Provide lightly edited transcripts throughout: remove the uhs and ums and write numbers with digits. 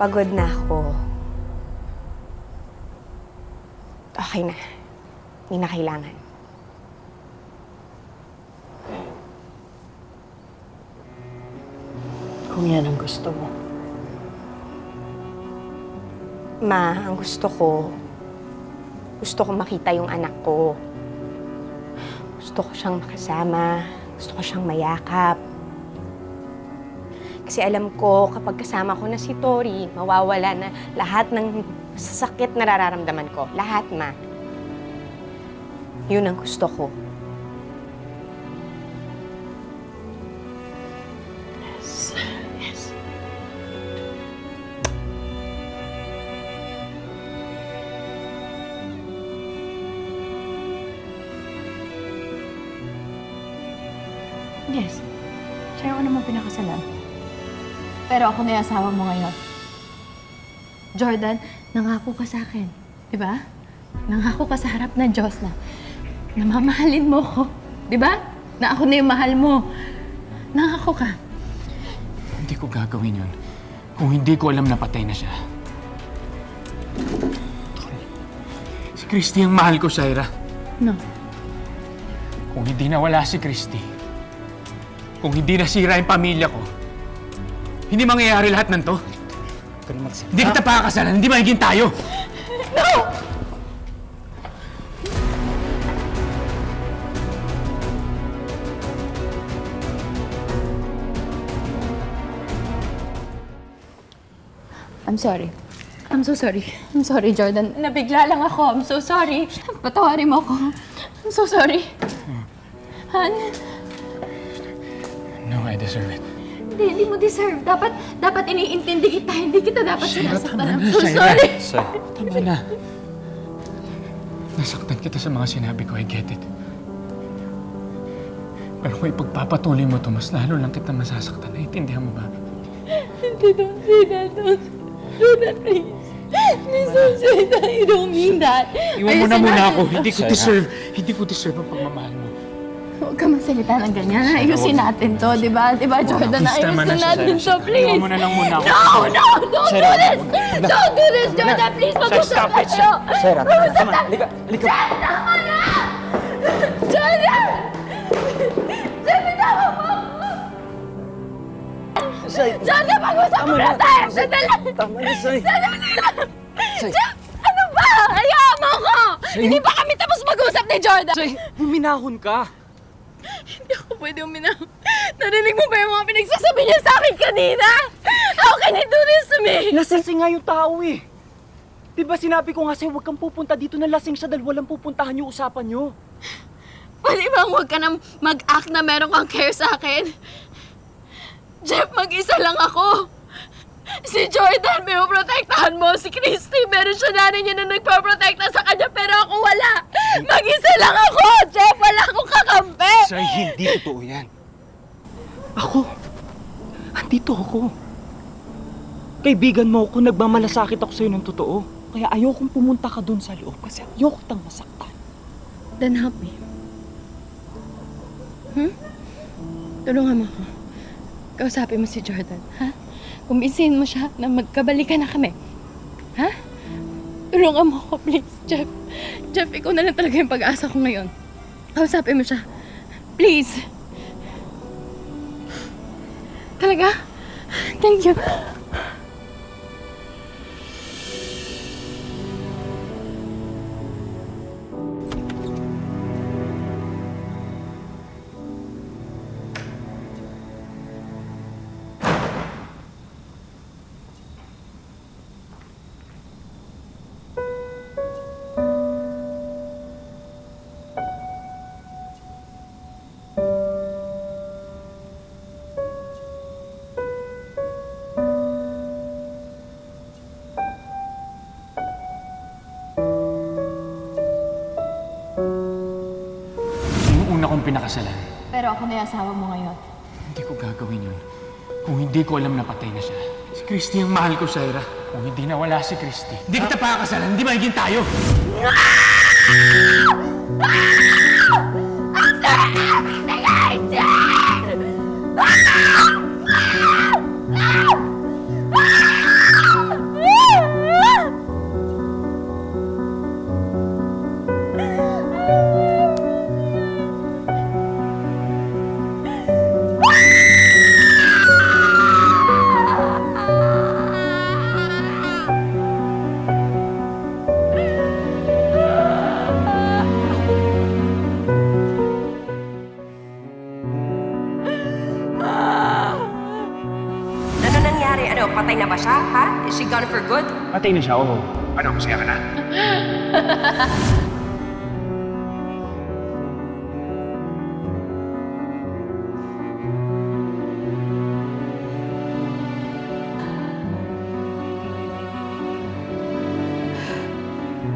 Pagod na ako. Okay na. Hindi na kailangan. Kung yan ang gusto mo. Ma, ang gusto ko makita yung anak ko. Gusto ko siyang makasama. Gusto ko siyang mayakap. Kasi alam ko, kapag kasama ko na si Tori, mawawala na lahat ng sakit na nararamdaman ko. Lahat, Ma. Yun ang gusto ko. Yes. Yes. Yes. Siya ako naman pinakasalan. Pero ako na yung asawa mo ngayon. Jordan, nangako ka sa akin. Di ba? Nangako ka sa harap ng Diyos na mamahalin mo ko. Di ba? Na ako na yung mahal mo. Nangako ka. Hindi ko gagawin yun kung hindi ko alam na patay na siya. Si Christy ang mahal ko, Shaira. No. Kung hindi nawala si Christy, kung hindi nasira yung pamilya ko, hindi mangyayari lahat ng to. Hindi kita pakakasalan, hindi magiging tayo. No! I'm sorry. I'm so sorry. I'm sorry, Jordan. Nabigla lang ako. I'm so sorry. Patawarin mo ako. I'm so sorry. Han? No, I deserve it. Hindi mo deserve. Dapat iniintindi kita. Hindi kita dapat sinasaktan. I'm so Shaira. sorry. Tama na. Nasaktan kita sa mga sinabi ko, I get it. Pero kung ipagpapatuloy mo to, mas lalo lang kita masasaktan. Naiintindihan mo ba? Don't say that. Don't do that, please. Please don't say that. You don't mean that. Iwan mo na muna ako. Hindi ko deserve ang pagmamahal mo. Huwag ka magsalita ng ganyan. Ayusin natin to, di ba? Di ba, Jordan? Ayusin natin to, please. Iwan mo na lang muna ako. No! Don't do this! Don't do this, Jordan! Please, mag-usap na tayo! Sarah, Mag-usap na! halika. Jordan, tama na! Jordan! Jordan, tama mo! Jordan, mag-usap na tayo! Sandali! Tama na, Say. Sandali lang! Ano ba? Hayaan mo ko! Hindi pa kami tapos mag-usap ni Jordan! Say, huminahon ka. Hindi ako pwede uminaw. Narinig mo ba yung mga pinagsasabi niya sa akin kanina? How can he do this to me? Lasing nga yung tao eh. Diba sinabi ko nga sa'yo, huwag kang pupunta dito na lasing siya dahil walang pupuntahan yung usapan nyo. Pwede bang huwag ka nang mag-act na meron kang care sa akin? Jeff, mag-isa lang ako. Si Jordan, may protektahan mo. Si Christy, meron siya nanay niya na nagpaprotekta sa kanya, pero ako wala. Mag-isa lang ako, Jeff. Wala akong kakampi. Say, hindi totoo yan. Ako? Andito ako. Kaibigan mo ako, nagmamalasakit ako sa'yo ng totoo. Kaya ayokong pumunta ka dun sa loob kasi ayoko kitang masaktan. Then help me. Tulungan mo ako. Kausapin mo si Jordan, ha? Kumbinsihin mo siya na magkabalikan na kami. Ha? Tulungan mo ako, please, Jeff. Jeff, ikaw na lang talaga yung pag-asa ko ngayon. Kausapin mo siya. Please. Talaga? Thank you. Akong pinakasalan. Pero ako na yung asawa mo ngayon. Hindi ko gagawin yun kung hindi ko alam na patay na siya. Si Christy ang mahal ko, Shaira. Kung hindi nawala si Christy, hindi kita pakakasalan, hindi magiging tayo. siya, ha? Is she gone for good? Patay na siya, oo. Ano, masaya ka na?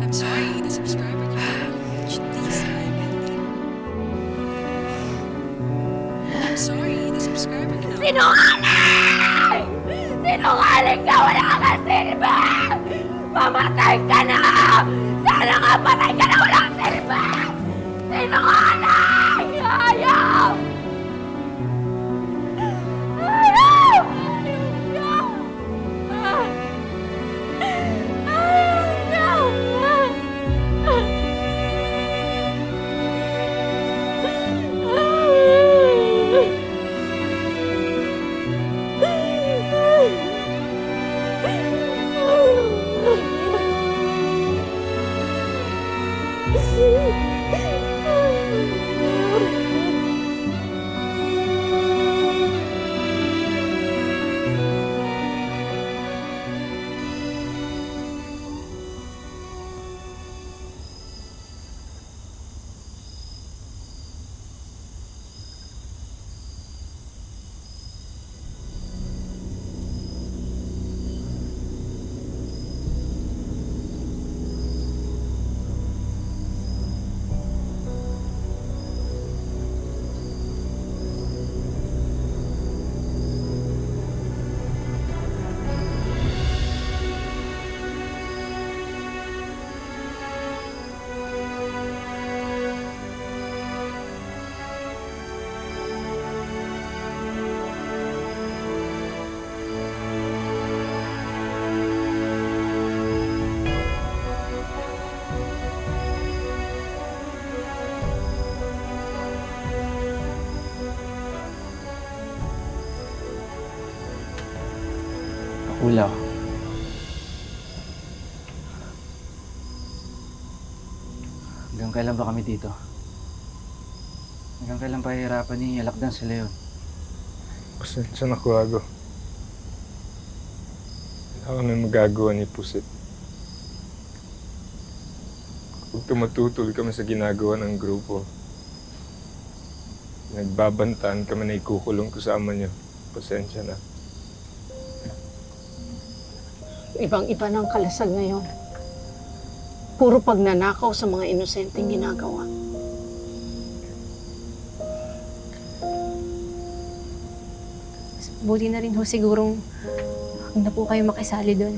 I'm sorry, the subscriber cannot be reached. Please try again later. I'm sorry, the subscriber cannot be Sinungaling! Sinungaling ka! Wala ka silbi! Mamatay ka na! Sana nga patay ka na! Walang silbi! Sinungaling! Ayaw! Ayaw! Ulaw. Hanggang kailan ba kami dito? Hanggang kailan pa hihirapan ni Alakdan si Leon? Pasensya na, Kuwago. Wala kami magagawa ni Pusit. Kapag tumatutol kami sa ginagawa ng grupo, nagbabantaan kami na ikukulong kasama niyo. Pasensya na. Ibang-iba ng kalasag ngayon. Puro pagnanakaw sa mga inosenteng ginagawa. Buti na rin ho sigurong huwag na po kayo makisali doon.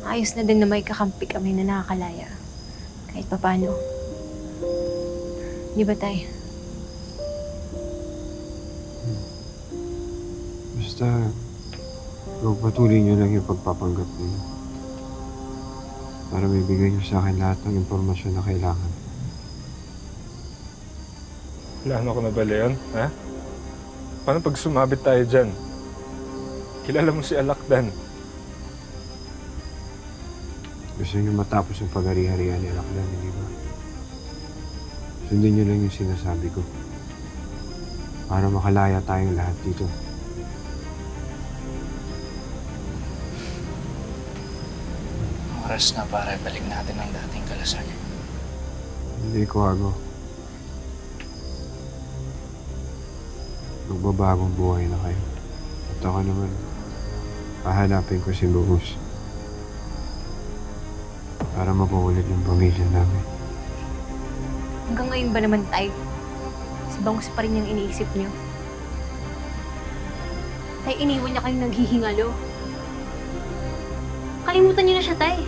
Ayos na din na may kakampi kami na nakakalaya. Kahit papano. Di ba, Tay? Basta, patuloy niyo lang yung pagpapanggap niyo. Para may bigay niyo sa akin lahat ng impormasyon na kailangan. Plano ko na ba, Leon? Ha? Paano pag sumabit tayo dyan? Kilala mo si Alakdan. Gusto niyo matapos yung pag-ari-harian ni Alakdan, hindi ba? Sundin niyo lang yung sinasabi ko. Para makalaya tayong lahat dito. Oras na para ibalik natin ang dating kalasag. Hindi ko ago. Magbabagong buhay na kayo. At ako naman, pahanapin ko si Buhos. Para mapagulit yung pamilya namin. Hanggang ngayon ba naman, Tay? Si Bangus pa rin yung iniisip niyo. Tay, iniwan niya kayong naghihingalo. Kalimutan niyo na siya, Tay.